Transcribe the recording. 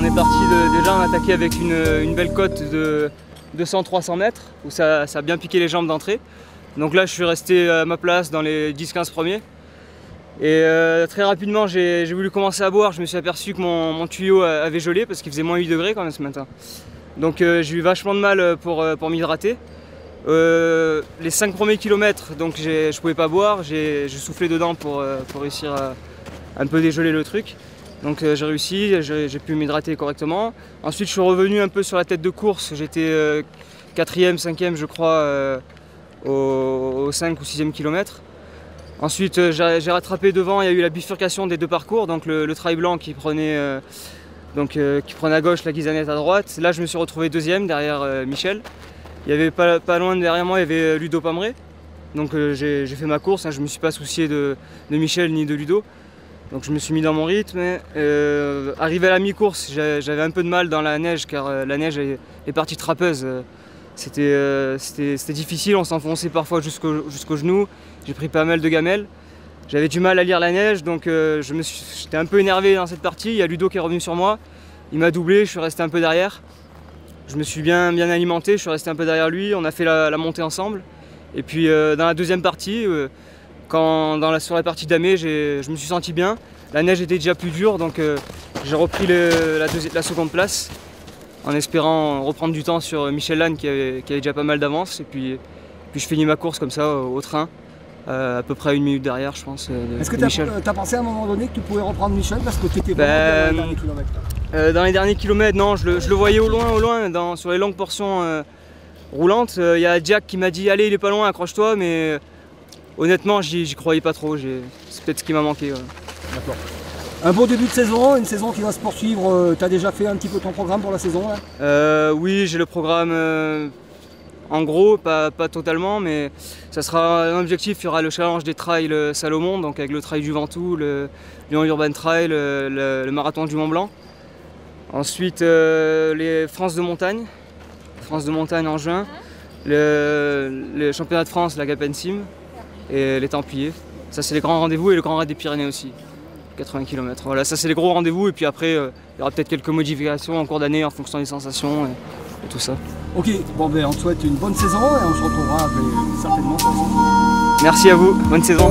est parti déjà on a attaqué avec une belle cote de 200-300 mètres où ça a bien piqué les jambes d'entrée. Donc là je suis resté à ma place dans les 10-15 premiers. Et très rapidement j'ai voulu commencer à boire, je me suis aperçu que mon tuyau avait gelé parce qu'il faisait moins 8 degrés quand même ce matin. Donc j'ai eu vachement de mal pour m'hydrater. Les 5 premiers kilomètres, donc je pouvais pas boire, j'ai soufflé dedans pour réussir à un peu dégeler le truc. Donc j'ai réussi, j'ai pu m'hydrater correctement. Ensuite je suis revenu un peu sur la tête de course, j'étais 4e, 5e je crois au 5 ou 6e kilomètre. Ensuite j'ai rattrapé devant, il y a eu la bifurcation des deux parcours, donc le trail blanc qui prenait à gauche, la Guisanette à droite. Là je me suis retrouvé 2e derrière Michel. Il y avait pas loin derrière moi, il y avait Ludo Pamré. Donc j'ai fait ma course, hein, je ne me suis pas soucié de Michel ni de Ludo. Donc je me suis mis dans mon rythme. Arrivé à la mi-course, j'avais un peu de mal dans la neige car la neige est partie trappeuse. C'était difficile, on s'enfonçait parfois jusqu'aux genoux. J'ai pris pas mal de gamelles. J'avais du mal à lire la neige, donc j'étais un peu énervé dans cette partie. Il y a Ludo qui est revenu sur moi. Il m'a doublé, je suis resté un peu derrière. Je me suis bien alimenté, je suis resté un peu derrière lui. On a fait la montée ensemble. Et puis dans la deuxième partie, sur la partie d'Amé, je me suis senti bien. La neige était déjà plus dure, donc j'ai repris la seconde place en espérant reprendre du temps sur Michel Lannes qui avait déjà pas mal d'avance. Et puis je finis ma course comme ça au train, à peu près 1 minute derrière, je pense. Est-ce que tu as pensé à un moment donné que tu pouvais reprendre Michel parce que tu étais vraiment dans les derniers kilomètres? Dans les derniers kilomètres, non, je le voyais au loin, sur les longues portions roulantes. Il y a Jack qui m'a dit allez, il est pas loin, accroche-toi, mais honnêtement, j'y croyais pas trop. C'est peut-être ce qui m'a manqué. Ouais. D'accord. Un beau début de saison, une saison qui va se poursuivre. Tu as déjà fait un petit peu ton programme pour la saison là? Oui, j'ai le programme en gros, pas totalement, mais ça sera un objectif. Il y aura le challenge des trails Salomon, donc avec le trail du Ventoux, le Lyon Urban Trail, le marathon du Mont Blanc. Ensuite, les France de montagne en juin, le championnat de France, la Gap-Sim et les Templiers. Ça, c'est les grands rendez-vous et le Grand Raid des Pyrénées aussi, 80 km. Voilà, ça, c'est les gros rendez-vous. Et puis après, il y aura peut-être quelques modifications en cours d'année en fonction des sensations et tout ça. Ok, bon, ben, on te souhaite une bonne saison et on se retrouvera certainement. Merci à vous, bonne saison.